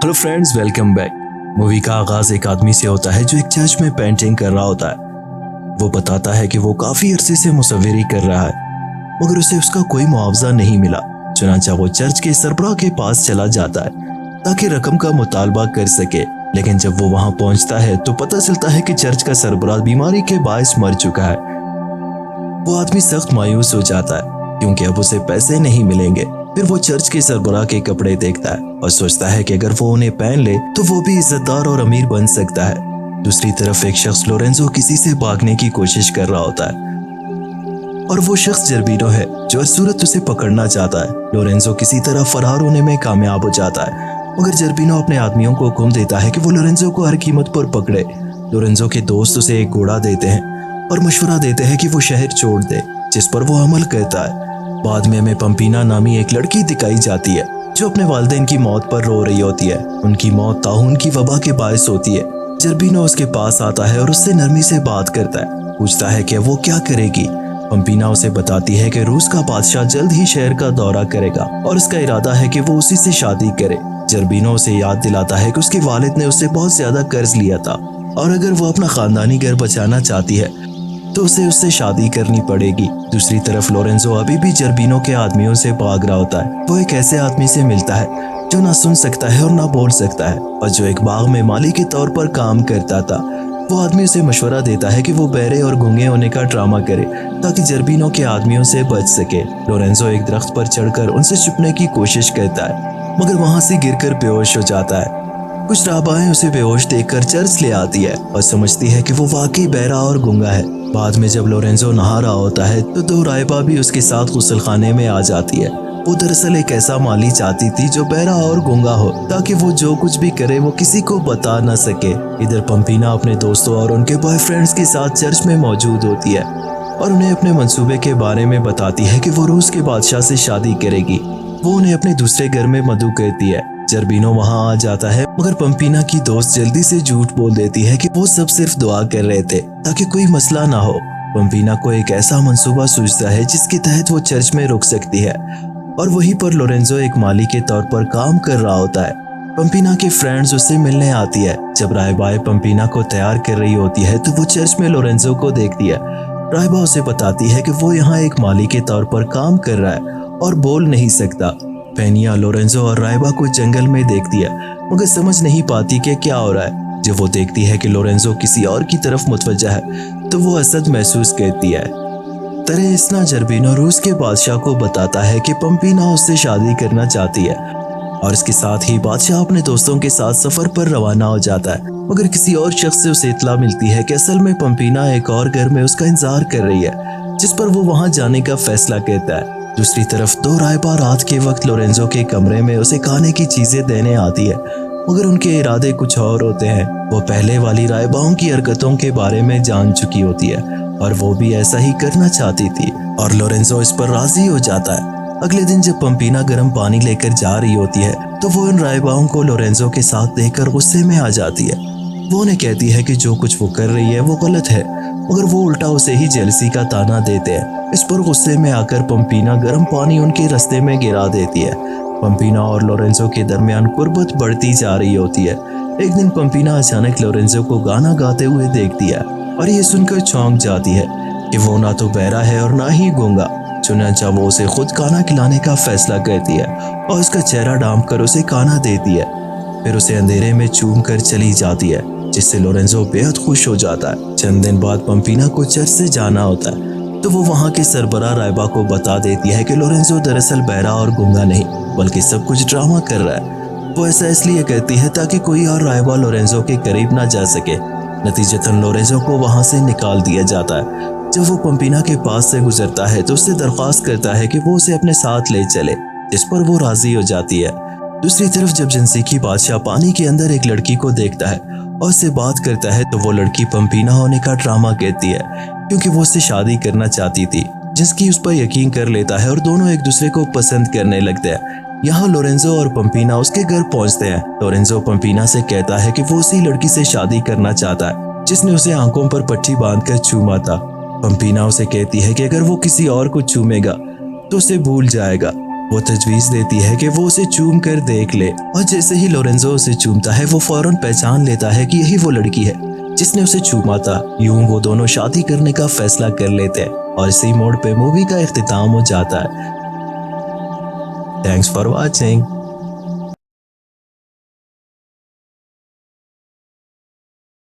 Hello friends, welcome back. Movie का आगाज एक आदमी से होता है जो एक चर्च में पेंटिंग कर रहा होता है। वो बताता है कि वो काफी अरसे से मुसव्विरी कर रहा है, मगर उसे उसका कोई मुआवजा नहीं मिला। चुनांचा वो चर्च के सरबराह के पास चला जाता है ताकि रकम का मुतालबा कर सके। लेकिन जब वो वहां पहुंचता है तो पता चलता है कि चर्च का सरबराह बीमारी के बायस मर चुका है। वो आदमी सख्त मायूस हो जाता है क्योंकि अब उसे पैसे नहीं मिलेंगे। फिर वो चर्च के सरबराह के कपड़े देखता है और सोचता है कि अगर वो उन्हें पहन ले तो वो भी इज्जतदार और अमीर बन सकता है। दूसरी तरफ एक शख्स लोरेंजो किसी से भागने की कोशिश कर रहा होता है और वो शख्स जर्बिनो है जो हर सूरत उसे पकड़ना चाहता है। लोरेंजो किसी तरह फरार होने में कामयाब हो जाता है, मगर जर्बिनो अपने आदमियों को हुक्म देता है कि वो लोरेंजो को हर कीमत पर पकड़े। लोरेंजो के दोस्त उसे एक घोड़ा देते हैं और मशवरा देते हैं कि वो शहर छोड़ दे, जिस पर वो अमल करता है। बाद में हमें पंपीना नामी एक लड़की दिखाई जाती है जो अपने वालिदैन की मौत पर रो रही होती है। उनकी मौत ताउन की वबा के बायस होती है। जर्बिनो उसके पास आता है और उससे नरमी से बात करता है, पूछता है कि वो क्या करेगी। पंपीना उसे बताती है कि रूस का बादशाह जल्द ही शहर का दौरा करेगा और उसका इरादा है कि वो उसी से शादी करे। जर्बिनो उसे याद दिलाता है कि उसके वालिद ने उससे बहुत ज्यादा कर्ज लिया था और अगर वो अपना खानदानी घर बचाना चाहती है तो उसे उससे शादी करनी पड़ेगी। दूसरी तरफ लोरेंजो अभी भी जर्बिनो के आदमियों से भाग रहा होता है। वो एक ऐसे आदमी से मिलता है जो ना सुन सकता है और ना बोल सकता है और जो एक बाग में माली के तौर पर काम करता था। वो आदमी उसे मशवरा देता है कि वो बहरे और गूंगे होने का ड्रामा करे ताकि जर्बिनो के आदमियों से बच सके। लोरेंजो एक दरख्त पर चढ़कर उनसे छुपने की कोशिश करता है, मगर वहां से गिरकर बेहोश हो जाता है। कुछ राहबाएं उसे बेहोश देखकर चर्च ले आती है और समझती है कि वो वाकई बहरा और गूंगा है। बाद में जब लोरेंजो नहा रहा होता है तो दो राहबा भी उसके साथ गुस्ल खाने में आ जाती है। वो दरअसल एक ऐसा माली चाहती थी जो बहरा और गूंगा हो ताकि वो जो कुछ भी करे वो किसी को बता न सके। इधर पंपीना अपने दोस्तों और उनके बॉयफ्रेंड्स के साथ चर्च में मौजूद होती है और उन्हें अपने मंसूबे के बारे में बताती है कि वो रूस के बादशाह से शादी करेगी। वो उन्हें अपने दूसरे घर में मदऊ करती है। जर्बिनो वहां आ जाता है, मगर पंपीना की दोस्त जल्दी से झूठ बोल देती है कि वो सब सिर्फ दुआ कर रहे थे ताकि कोई मसला ना हो। पंपीना को एक ऐसा मंसूबा सूझता है जिसके तहत वो चर्च में रुक सकती है और वहीं पर लोरेंजो एक माली के तौर पर काम कर रहा होता है। पंपीना के फ्रेंड्स उससे मिलने आती है। जब राहबाएं पंपीना को तैयार कर रही होती है तो वो चर्च में लोरेंजो को देखती है। राहबा उसे बताती है कि वो यहाँ एक माली के तौर पर काम कर रहा है और बोल नहीं सकता। पेनिया लोरेंजो और राहबा को जंगल में देखती है, मगर समझ नहीं पाती कि क्या हो रहा है। जब वो देखती है कि लोरेंजो किसी और की तरफ मुतवज्जा है तो वो असद महसूस करती है। तरह इसना जर्बिनो रूस के बादशाह को बताता है कि पंपीना उससे शादी करना चाहती है और इसके साथ ही बादशाह अपने दोस्तों के साथ सफर पर रवाना हो जाता है। मगर किसी और शख्स से उसे इत्तला मिलती है कि असल में पंपीना एक और घर में उसका इंतजार कर रही है, जिस पर वो वहां जाने का फैसला करता है। दूसरी तरफ दो राहबा रात के वक्त लोरेंजो के कमरे में उसे खाने की चीजें देने आती है, मगर उनके इरादे कुछ और होते हैं। वो पहले वाली राहबाओं की हरकतों के बारे में जान चुकी होती है और वो भी ऐसा ही करना चाहती थी और लोरेंजो इस पर राजी हो जाता है। अगले दिन जब पंपीना गर्म पानी लेकर जा रही होती है तो वो इन राहबाओं को लोरेंजो के साथ देखकर गुस्से में आ जाती है। वो उन्हें कहती है कि जो कुछ वो कर रही है वो गलत है, मगर वो उल्टा उसे ही जेलसी का ताना देते हैं। इस पर गुस्से में आकर पंपीना गर्म पानी उनके रास्ते में गिरा देती है। पंपीना और लोरेंजो के दरमियान कुर्बत बढ़ती जा रही होती है। एक दिन पंपीना अचानक लोरेंजो को गाना गाते हुए देखती है और ये सुनकर चौंक जाती है कि वो ना तो बहरा है और ना ही गूंगा। चुनांचा वो उसे खुद खाना खिलाने का फैसला करती है और उसका चेहरा ढांप कर उसे खाना देती है। फिर उसे अंधेरे में चूम कर चली जाती है, जिससे लोरेंजो बेहद खुश हो जाता है। चंद दिन बाद पंपीना को चर्च से जाना होता है तो वो वहां के सरबराह राहबा को बता देती है कि लोरेंजो दरअसल बहरा और गूंगा नहीं बल्कि सब कुछ ड्रामा कर रहा है। वो ऐसा इसलिए कहती है ताकि कोई और राहबा लोरेंजो के करीब ना जा सके। नतीजतन लोरेंजो को वहां से निकाल दिया जाता है। जब वो पंपीना के पास से गुजरता है तो उससे दरख्वास्त करता है कि वो उसे अपने साथ ले चले, जिस पर वो राजी हो जाती है। दूसरी तरफ जब जनसीकी बादशाह पानी के अंदर एक लड़की को देखता है और उससे बात करता है तो वो लड़की पंपीना होने का ड्रामा कहती है क्योंकि वो उससे शादी करना चाहती थी, जिसकी उस पर यकीन कर लेता है और दोनों एक दूसरे को पसंद करने लगते हैं। यहाँ लोरेंजो और पंपीना उसके घर पहुंचते हैं। लोरेंजो पंपीना से कहता है कि वो उसी लड़की से शादी करना चाहता है जिसने उसे आंखों पर पट्टी बांधकर चूमा था। पंपीना उसे कहती है कि अगर वो किसी और को चूमेगा तो उसे भूल जाएगा। वो तजवीज़ देती है कि वो उसे चूम कर देख ले, और जैसे ही लोरेंजो उसे चूमता है वो फौरन पहचान लेता है कि यही वो लड़की है जिसने उसे चूमा था। यूं वो दोनों शादी करने का फैसला कर लेते हैं और इसी मोड़ पे मूवी का इख्तिताम हो जाता है। Thanks for watching.